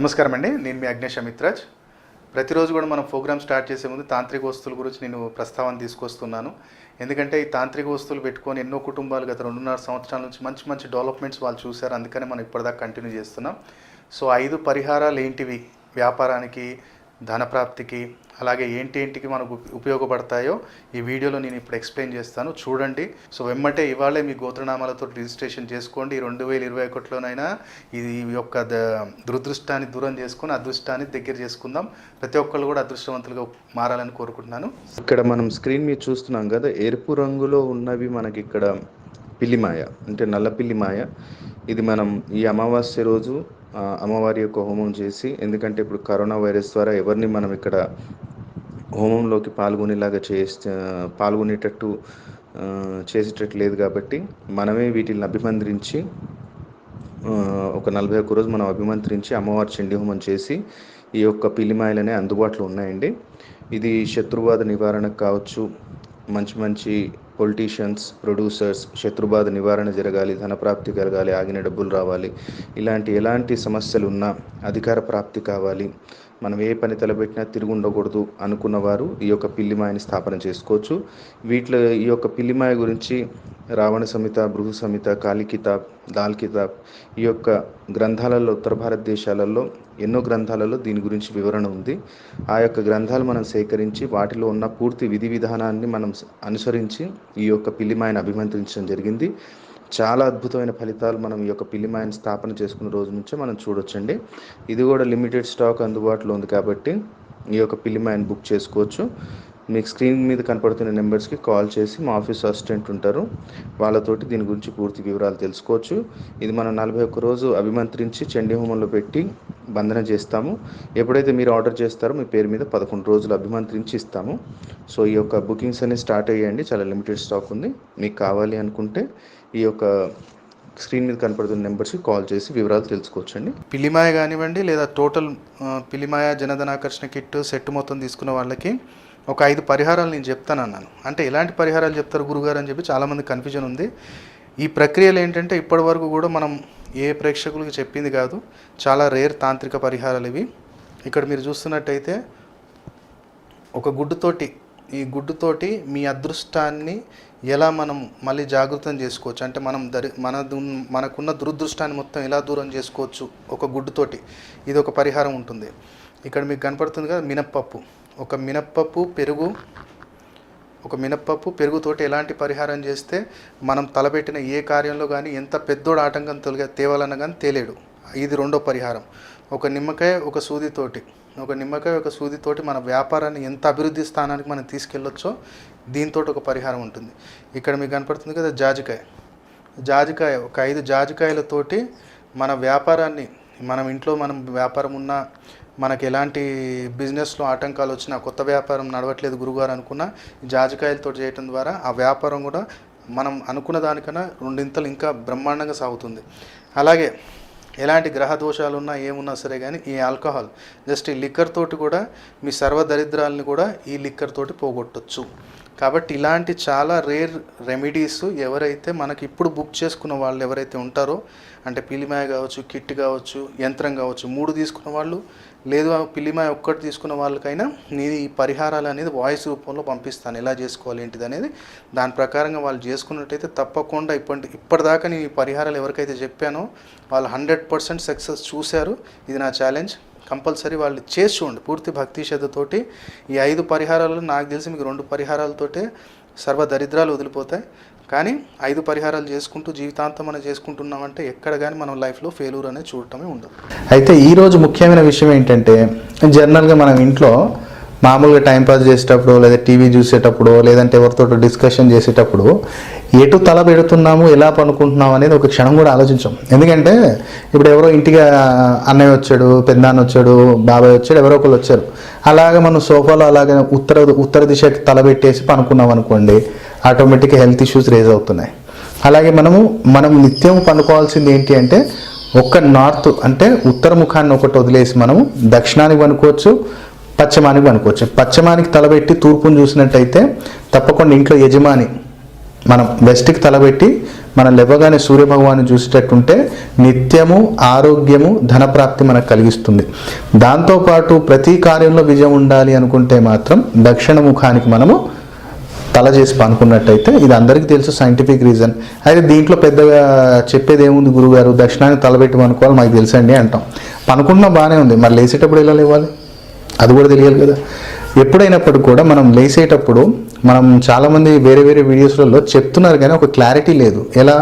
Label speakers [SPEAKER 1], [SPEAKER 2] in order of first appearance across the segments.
[SPEAKER 1] నమస్కారం అండి, నేను మీ అగ్నేష్ అమిత్రాజ్. ప్రతిరోజు కూడా మనం ప్రోగ్రామ్ స్టార్ట్ చేసే ముందు తాంత్రిక వస్తువుల గురించి నేను ప్రస్తావన తీసుకొస్తున్నాను. ఎందుకంటే ఈ తాంత్రిక వస్తువులు పెట్టుకొని ఎన్నో కుటుంబాలు గత 2.5 సంవత్సరాల నుంచి మంచి మంచి డెవలప్మెంట్స్ వాళ్ళు చూశారు. అందుకనే మనం ఇప్పటిదాకా కంటిన్యూ చేస్తున్నాం. సో 5 పరిహారాలు ఏంటివి వ్యాపారానికి, ధనప్రాప్తికి, అలాగే ఏంటికి మనకు ఉపయోగపడతాయో ఈ వీడియోలో నేను ఇప్పుడు ఎక్స్ప్లెయిన్ చేస్తాను, చూడండి. సో వెమ్మటే ఇవాళే మీ గోత్రనామాలతో రిజిస్ట్రేషన్ చేసుకోండి. 2021లోనైనా ఇది యొక్క దురదృష్టాన్ని దూరం చేసుకొని అదృష్టాన్ని దగ్గర చేసుకుందాం. ప్రతి ఒక్కళ్ళు కూడా అదృష్టవంతులుగా మారాలని కోరుకుంటున్నాను.
[SPEAKER 2] ఇక్కడ మనం స్క్రీన్ మీద చూస్తున్నాం కదా, ఎరుపు రంగులో ఉన్నవి మనకి ఇక్కడ పిల్లిమాయ, అంటే నల్ల పిల్లిమాయ. ఇది మనం ఈ అమావాస్య రోజు అమ్మవారి యొక్క హోమం చేసి, ఎందుకంటే ఇప్పుడు కరోనా వైరస్ ద్వారా ఎవరిని మనం ఇక్కడ హోమంలోకి పాల్గొనేటట్టు చేసేటట్టు లేదు కాబట్టి మనమే వీటిని అభిమంత్రించి ఒక 41 రోజు మనం అభిమంత్రించి అమ్మవారి చండీ హోమం చేసి ఈ యొక్క పిల్లిమాయలనే అందుబాటులో ఉన్నాయండి. ఇది శత్రుబాధ నివారణకు కావచ్చు, మంచి పొలిటీషియన్స్, ప్రొడ్యూసర్స్, శత్రుబాధ నివారణ జరగాలి, ధనప్రాప్తి కలగాలి, ఆగిన డబ్బులు రావాలి, ఎలాంటి సమస్యలు ఉన్నా అధికార ప్రాప్తి కావాలి, మనం ఏ పని తలపెట్టినా తిరిగి ఉండకూడదు అనుకున్నవారు ఈ యొక్క పిల్లిమాయని స్థాపన చేసుకోవచ్చు. వీటిలో ఈ యొక్క పిల్లిమాయ గురించి రావణ సంహిత, భృగు సంహిత, కాళీ కితాబ్, దాల్ కితాబ్, ఈ యొక్క గ్రంథాలలో ఉత్తర భారతదేశాలలో ఎన్నో గ్రంథాలలో దీని గురించి వివరణ ఉంది. ఆ యొక్క గ్రంథాలు మనం సేకరించి వాటిలో ఉన్న పూర్తి విధి విధానాన్ని మనం అనుసరించి ఈ యొక్క పిల్లిమాయని అభిమంత్రించడం జరిగింది. చాలా అద్భుతమైన ఫలితాలు మనం ఈ యొక్క పిల్లిమాయని స్థాపన చేసుకున్న రోజు నుంచే మనం చూడొచ్చండి. ఇది కూడా లిమిటెడ్ స్టాక్ అందుబాటులో ఉంది కాబట్టి ఈ యొక్క పిల్లిమాయని బుక్ చేసుకోవచ్చు. మీకు స్క్రీన్ మీద కనపడుతున్న నెంబర్స్కి కాల్ చేసి మా ఆఫీస్ అసిస్టెంట్ ఉంటారు, వాళ్ళతోటి దీని గురించి పూర్తి వివరాలు తెలుసుకోవచ్చు. ఇది మనం 41 రోజు అభిమంత్రించి చండీ హోమంలో పెట్టి బంధన చేస్తాము. ఎప్పుడైతే మీరు ఆర్డర్ చేస్తారో మీ పేరు మీద 11 రోజులు అభిమంత్రించి ఇస్తాము. సో ఈ యొక్క బుకింగ్స్ అనేవి స్టార్ట్ అయ్యాయండి, చాలా లిమిటెడ్ స్టాక్ ఉంది. మీకు కావాలి అనుకుంటే ఈ యొక్క స్క్రీన్ మీద కనపడుతున్న నెంబర్స్కి కాల్ చేసి వివరాలు తెలుసుకోవచ్చండి.
[SPEAKER 1] పిల్లిమాయ కానివ్వండి లేదా టోటల్ పిల్లిమాయ జనధనాకర్షణ కిట్ సెట్ మొత్తం తీసుకున్న వాళ్ళకి ఒక 5 పరిహారాలు నేను చెప్తానన్నాను. అంటే ఎలాంటి పరిహారాలు చెప్తారు గురుగారు అని చెప్పి చాలామంది కన్ఫ్యూజన్ ఉంది. ఈ ప్రక్రియలు ఏంటంటే ఇప్పటి వరకు కూడా మనం ఏ ప్రేక్షకులకు చెప్పింది కాదు, చాలా రేర్ తాంత్రిక పరిహారాలు ఇవి. ఇక్కడ మీరు చూస్తున్నట్టయితే ఒక గుడ్డుతోటి, ఈ గుడ్డుతోటి మీ అదృష్టాన్ని ఎలా మనం మళ్ళీ జాగృతం చేసుకోవచ్చు, అంటే మనం మనకున్న దురదృష్టాన్ని మొత్తం ఎలా దూరం చేసుకోవచ్చు ఒక గుడ్డుతోటి, ఇది ఒక పరిహారం ఉంటుంది. ఇక్కడ మీకు కనపడుతుంది కదా మినప్పప్పు, ఒక మినప్పప్పు పెరుగుతోటి ఎలాంటి పరిహారం చేస్తే మనం తలపెట్టిన ఏ కార్యంలో కానీ ఎంత పెద్దోడు ఆటంకం తేవాలన్నా కానీ తేలేడు. ఇది రెండో పరిహారం. ఒక నిమ్మకాయ ఒక సూదితోటి మన వ్యాపారాన్ని ఎంత అభివృద్ధి స్థానానికి మనం తీసుకెళ్ళొచ్చో దీంతో ఒక పరిహారం ఉంటుంది. ఇక్కడ మీకు కనపడుతుంది కదా జాజికాయ, ఒక 5 జాజికాయలతోటి మన వ్యాపారాన్ని, మనం ఇంట్లో మనం వ్యాపారం ఉన్నా, మనకి ఎలాంటి బిజినెస్లో ఆటంకాలు వచ్చినా, కొత్త వ్యాపారం నడవట్లేదు గురుగారు అనుకున్నా జాజికాయలతో చేయటం ద్వారా ఆ వ్యాపారం కూడా మనం అనుకున్న దానికన్నా 2 ఇంతలు ఇంకా బ్రహ్మాండంగా సాగుతుంది. అలాగే ఎలాంటి గ్రహ దోషాలు ఉన్నా ఏమున్నా సరే కానీ ఈ ఆల్కహాల్, జస్ట్ ఈ లిక్కర్ తోటి కూడా మీ సర్వదరిద్రాలని కూడా ఈ లిక్కర్ తోటి పోగొట్టచ్చు. కాబట్టి ఇలాంటి చాలా రేర్ రెమెడీస్ ఎవరైతే మనకి ఇప్పుడు బుక్ చేసుకున్న వాళ్ళు ఎవరైతే ఉంటారో, అంటే పిల్లిమాయ కావచ్చు, కిట్ కావచ్చు, యంత్రం కావచ్చు, 3 తీసుకున్న వాళ్ళు, లేదు పిల్లిమాయ ఒక్కటి తీసుకున్న వాళ్ళకైనా నేను ఈ పరిహారాలు అనేది వాయిస్ రూపంలో పంపిస్తాను, ఎలా చేసుకోవాలి ఏంటిది అనేది. దాని ప్రకారంగా వాళ్ళు చేసుకున్నట్టయితే తప్పకుండా ఇప్పటిదాకా నేను ఈ పరిహారాలు ఎవరికైతే చెప్పానో వాళ్ళు 100% సక్సెస్ చూశారు. ఇది నా ఛాలెంజ్. కంపల్సరీ వాళ్ళు చేసి చూడండి పూర్తి భక్తి శ్రద్ధతోటి. ఈ 5 పరిహారాలు నాకు తెలిసి మీకు 2 పరిహారాలతోటే సర్వ దరిద్రాలు వదిలిపోతాయి. కానీ 5 పరిహారాలు చేసుకుంటూ జీవితాంతం మనం చేసుకుంటున్నామంటే ఎక్కడ కానీ మనం లైఫ్లో ఫెయిల్యూర్ అనేది చూడటమే ఉండదు.
[SPEAKER 3] అయితే ఈరోజు ముఖ్యమైన విషయం ఏంటంటే, జనరల్గా మనం ఇంట్లో మామూలుగా టైంపాస్ చేసేటప్పుడు, లేదా టీవీ చూసేటప్పుడు, లేదంటే ఎవరితో డిస్కషన్ చేసేటప్పుడు ఎటు తల పెడుతున్నాము, ఎలా పనుకుంటున్నాము అనేది ఒక క్షణం కూడా ఆలోచించాం. ఎందుకంటే ఇప్పుడు ఎవరో ఇంటికి అన్నయ్య వచ్చాడు, పెద్దనాన్న వచ్చాడు, బాబాయ్ వచ్చాడు, ఎవరో ఒకళ్ళు వచ్చారు, అలాగే మనం సోఫాలో అలాగే ఉత్తర దిశకి తల పెట్టేసి పనుకున్నాం అనుకోండి, ఆటోమేటిక్గా హెల్త్ ఇష్యూస్ రేజ్ అవుతున్నాయి. అలాగే మనం నిత్యం పనుకోవాల్సింది ఏంటి అంటే, ఒక్క నార్త్ అంటే ఉత్తర ముఖాన్ని ఒకటి వదిలేసి మనము దక్షిణానికి పనుకోవచ్చు, పశ్చిమానికి పనుకోవచ్చు. పశ్చిమానికి తలబెట్టి తూర్పును చూసినట్టయితే తప్పకుండా ఇంట్లో యజమాని మనం వెస్ట్కి తలబెట్టి మనం లేవగానే సూర్యభగవాన్ని చూసేటట్టుంటే నిత్యము ఆరోగ్యము ధనప్రాప్తి మనకు కలిగిస్తుంది. దాంతోపాటు ప్రతి కార్యంలో విజయం ఉండాలి అనుకుంటే మాత్రం దక్షిణ ముఖానికి మనము తల చేసి పనుకున్నట్టయితే, ఇది అందరికీ తెలుసు సైంటిఫిక్ రీజన్. అయితే దీంట్లో పెద్దగా చెప్పేది ఏముంది, గురుగారు దక్షిణానికి తలబెట్టి పనుకోవాలి మాకు తెలుసండి అంటాం. పనుకున్నా బాగానే ఉంది, మరి లేచేటప్పుడు ఎలా లేవాలి అది కూడా తెలియాలి కదా. ఎప్పుడైనప్పటికీ కూడా మనం లేసేటప్పుడు మనం చాలామంది వేరే వేరే వీడియోస్లలో చెప్తున్నారు కానీ ఒక క్లారిటీ లేదు. ఎలా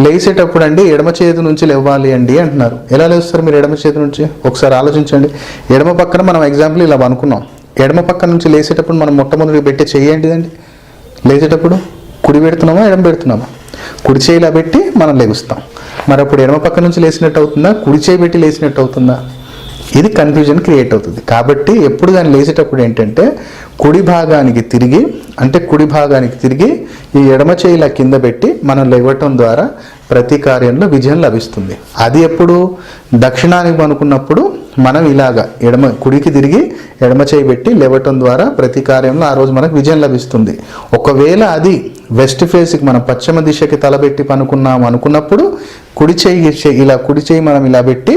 [SPEAKER 3] లేచేటప్పుడు అండి ఎడమ చేతి నుంచి లేవాలి అండి అంటున్నారు. ఎలా లేస్తారు మీరు ఎడమ చేతి నుంచి? ఒకసారి ఆలోచించండి. ఎడమ పక్కన మనం ఎగ్జాంపుల్ ఇలా అనుకున్నాం, ఎడమ పక్క నుంచి లేచేటప్పుడు మనం మొట్టమొదటి పెట్టే చెయ్యండిదండి. లేచేటప్పుడు కుడి పెడుతున్నామా ఎడమ పెడుతున్నామా? కుడి చేయి ఇలా పెట్టి మనం లెగుస్తాం. మరి అప్పుడు ఎడమ పక్క నుంచి లేచినట్టు అవుతుందా, కుడి చేయి పెట్టి లేచినట్టు అవుతుందా? ఇది కన్ఫ్యూజన్ క్రియేట్ అవుతుంది. కాబట్టి ఎప్పుడు కానీ లేచేటప్పుడు ఏంటంటే కుడి భాగానికి తిరిగి ఈ ఎడమ చేయిలా కింద పెట్టి మనం లేవటం ద్వారా ప్రతి కార్యంలో విజయం లభిస్తుంది. అది ఎప్పుడు దక్షిణానికి అనుకున్నప్పుడు మనం ఇలాగా కుడికి తిరిగి ఎడమ చేయి పెట్టి లేవటం ద్వారా ప్రతి కార్యంలో ఆ రోజు మనకు విజయం లభిస్తుంది. ఒకవేళ అది వెస్ట్ ఫేస్కి మనం పశ్చిమ దిశకి తలబెట్టి పనుకున్నాం అనుకున్నప్పుడు కుడి చేయి మనం ఇలా పెట్టి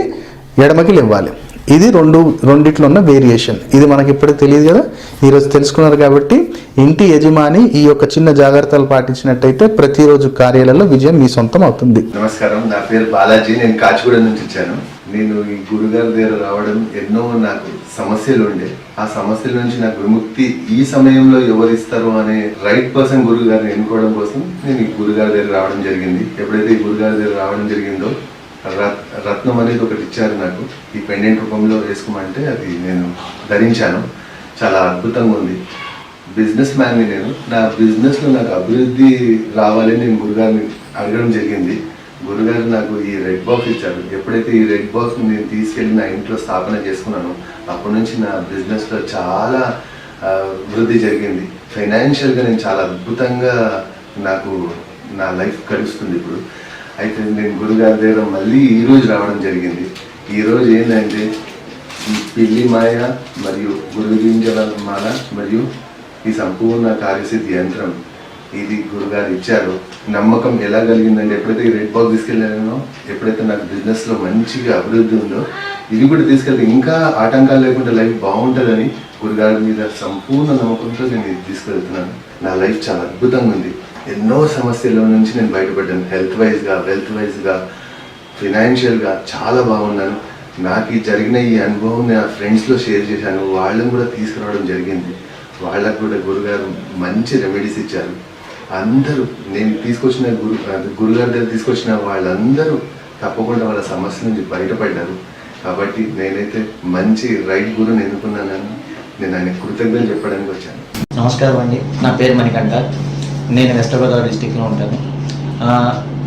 [SPEAKER 3] ఎడమకి లేవాలి. ఇది రెండిట్లో ఉన్న వేరియేషన్. ఇది మనకి ఇప్పటికి తెలియదు కదా, ఈరోజు తెలుసుకున్నారు. కాబట్టి ఇంటి యజమాని ఈ యొక్క చిన్న జాగ్రత్తలు పాటించినట్టయితే ప్రతిరోజు కార్యాలలో విజయం మీ సొంతం అవుతుంది.
[SPEAKER 4] నమస్కారం, నా పేరు బాలాజీ. నేను కాచిగూడ నుంచి వచ్చాను. నేను ఈ గురుగారి దగ్గర రావడం ఎన్నో నాకు సమస్యలు ఉండే, ఆ సమస్యల నుంచి నాకు విముక్తి ఈ సమయంలో ఎవరు ఇస్తారు అనే రైట్ పర్సన్ గురువు గారిని ఎన్నుకోవడం కోసం నేను ఈ గురుగారి దగ్గర రావడం జరిగింది. ఎప్పుడైతే ఈ గురుగారి దగ్గర రావడం జరిగిందో రత్నం అనేది ఒకటి ఇచ్చారు నాకు, ఈ పెండెంట్ రూపంలో వేసుకోమంటే అది నేను ధరించాను. చాలా అద్భుతంగా ఉంది. బిజినెస్ మ్యాన్ని నేను, నా బిజినెస్లో నాకు అభివృద్ధి రావాలని నేను గురుగారిని అడగడం జరిగింది. గురుగారు నాకు ఈ రెడ్ బాక్స్ ఇచ్చారు. ఎప్పుడైతే ఈ రెడ్ బాక్స్ నేను తీసుకెళ్ళి నా ఇంట్లో స్థాపన చేసుకున్నానో అప్పటి నుంచి నా బిజినెస్లో చాలా వృద్ధి జరిగింది. ఫైనాన్షియల్గా నేను చాలా అద్భుతంగా నాకు నా లైఫ్ గడుస్తుంది ఇప్పుడు. అయితే నేను గురుగారి దగ్గర మళ్ళీ ఈరోజు రావడం జరిగింది. ఈరోజు ఏంటంటే ఈ పిల్లి మాయ మరియు గురుగింజల మాల మరియు ఈ సంపూర్ణ కార్యసిద్ధి యంత్రం ఇది గురుగారు ఇచ్చారు. నమ్మకం ఎలా కలిగిందంటే ఎప్పుడైతే ఈ రెడ్ బాక్స్ తీసుకెళ్ళానో, ఎప్పుడైతే నాకు బిజినెస్లో మంచిగా అభివృద్ధి ఉందో ఇది కూడా తీసుకెళ్తే ఇంకా ఆటంకాలు లేకుండా లైఫ్ బాగుంటుందని గురుగారి మీద సంపూర్ణ నమ్మకంతో నేను ఇది తీసుకెళ్తున్నాను. నా లైఫ్ చాలా అద్భుతంగా ఉంది. ఎన్నో సమస్యల నుంచి నేను బయటపడ్డాను. హెల్త్ వైజ్గా ఫైనాన్షియల్గా చాలా బాగున్నాను. నాకు ఈ జరిగిన ఈ అనుభవం నా ఫ్రెండ్స్లో షేర్ చేశాను. వాళ్ళని కూడా తీసుకురావడం జరిగింది. వాళ్ళకు కూడా గురుగారు మంచి రెమెడీస్ ఇచ్చారు. అందరూ నేను తీసుకొచ్చిన గురుగారి దగ్గర తీసుకొచ్చిన వాళ్ళందరూ తప్పకుండా వాళ్ళ సమస్య నుంచి బయటపడ్డారు. కాబట్టి నేనైతే మంచి రైట్ గురుని ఎన్నుకున్నానని నేను ఆయన కృతజ్ఞతలు చెప్పడానికి వచ్చాను.
[SPEAKER 5] నమస్కారం అండి, నా పేరు మణికంఠ. నేను వెస్ట్ గోదావరి డిస్టిక్లో ఉంటాను.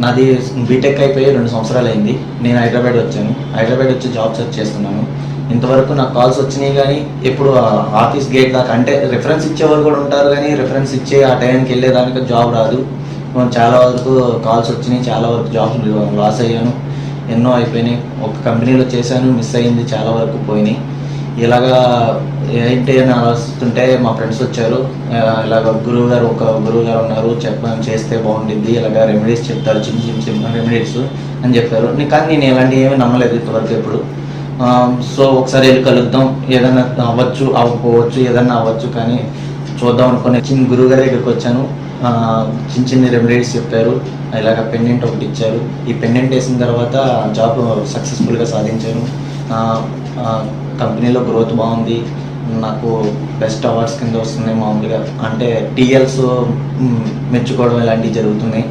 [SPEAKER 5] నాది బీటెక్ అయిపోయి 2 సంవత్సరాలు అయింది. నేను హైదరాబాద్ వచ్చి జాబ్ సెర్చ్ చేస్తున్నాను. ఇంతవరకు నాకు కాల్స్ వచ్చినాయి కానీ ఎప్పుడు ఆఫీస్ గేట్ దాకా, అంటే రిఫరెన్స్ ఇచ్చేవారు కూడా ఉంటారు కానీ రిఫరెన్స్ ఇచ్చే ఆ టైంకి వెళ్ళేదానికి జాబ్ రాదు. చాలా వరకు కాల్స్ వచ్చినాయి, చాలా వరకు జాబ్స్ లాస్ అయ్యాను. ఎన్నో అయిపోయినాయి. ఒక కంపెనీలో చేశాను, మిస్ అయ్యింది, చాలా వరకు పోయినాయి. ఇలాగా ఏంటి అని ఆలోచిస్తుంటే మా ఫ్రెండ్స్ వచ్చారు. ఇలాగ గురువు గారు ఉన్నారు, చేస్తే బాగుంటుంది, ఇలాగ రెమెడీస్ చెప్తారు, చిన్న రెమెడీస్ అని చెప్పారు. కానీ నేను ఇలాంటివి ఏమీ నమ్మలేదు ఇంతవరకు ఎప్పుడు. సో ఒకసారి వెళ్ళి కలుద్దాం, ఏదైనా అవ్వచ్చు అవ్వకపోవచ్చు, ఏదన్నా అవ్వచ్చు, కానీ చూద్దాం అనుకుని చిన్న గురువు గారి దగ్గరికి వచ్చాను. చిన్న రెమెడీస్ చెప్పారు. ఇలాగ పెండెంట్ ఒకటి ఇచ్చారు. ఈ పెండెంట్ వేసిన తర్వాత జాబ్ సక్సెస్ఫుల్గా సాధించాను. కంపెనీలో గ్రోత్ బాగుంది. నాకు బెస్ట్ అవార్డ్స్ కింద వస్తున్నాయి. మామూలుగా అంటే టీఎల్స్ మెచ్చుకోవడం ఇలాంటివి జరుగుతున్నాయి.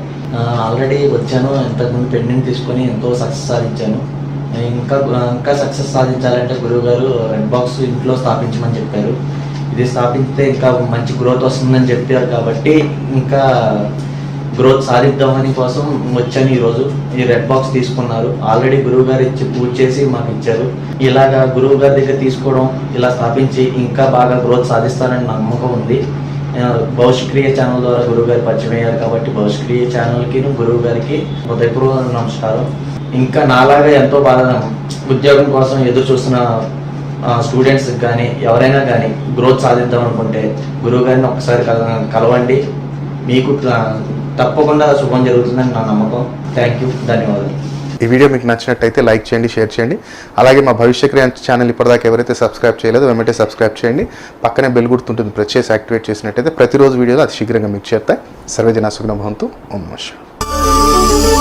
[SPEAKER 5] ఆల్రెడీ వచ్చాను, ఇంతకుముందు పెండెంట్ తీసుకొని ఎంతో సక్సెస్ సాధించాను. ఇంకా సక్సెస్ సాధించాలంటే గురువుగారు రెడ్ బాక్స్ ఇంట్లో స్థాపించమని చెప్పారు. ఇది స్థాపిస్తే ఇంకా మంచి గ్రోత్ వస్తుందని చెప్పారు. కాబట్టి ఇంకా గ్రోత్ సాధిద్దామని కోసం వచ్చాను. ఈరోజు ఈ రెడ్ బాక్స్ తీసుకున్నారు. ఆల్రెడీ గురువు గారు ఇచ్చి పూజ చేసి మాకు ఇచ్చారు. ఇలాగా గురువు గారి దగ్గర తీసుకోవడం, ఇలా స్థాపించి ఇంకా బాగా గ్రోత్ సాధిస్తానని నమ్మకం ఉంది. భవిష్క్రియ ఛానల్ ద్వారా గురువు గారు పరిచయం అయ్యారు. కాబట్టి భవిష్క్రియ ఛానల్కి గురువు గారికి హృదయపూర్వక నమస్కారం. ఇంకా నాలాగా ఎంతో బాగా ఉద్యోగం కోసం ఎదురు చూస్తున్న స్టూడెంట్స్కి కానీ ఎవరైనా కానీ గ్రోత్ సాధిద్దాం అనుకుంటే గురువు గారిని ఒకసారి కలవండి. మీకు తప్పకుండా శుభం జరుగుతుందని నా నమ్మకం. థ్యాంక్ యూ, ధన్యవాదాలు.
[SPEAKER 3] ఈ వీడియో మీకు నచ్చినట్టయితే లైక్ చేయండి, షేర్ చేయండి. అలాగే మా భవిష్య క్రియ ఛానల్ ఇప్పటిదాకా ఎవరైతే సబ్స్క్రైబ్ చేయలేదో వెంటనే సబ్స్క్రైబ్ చేయండి. పక్కనే బెల్ గుర్తుంటుంది, ప్రెస్ చేసి యాక్టివేట్ చేసినట్టయితే ప్రతిరోజు వీడియోలో అతి శీఘ్రంగా మీకు చేరుతాయి. సర్వే జన సుఖినో భవంతు. ఓం నమః శివాయ.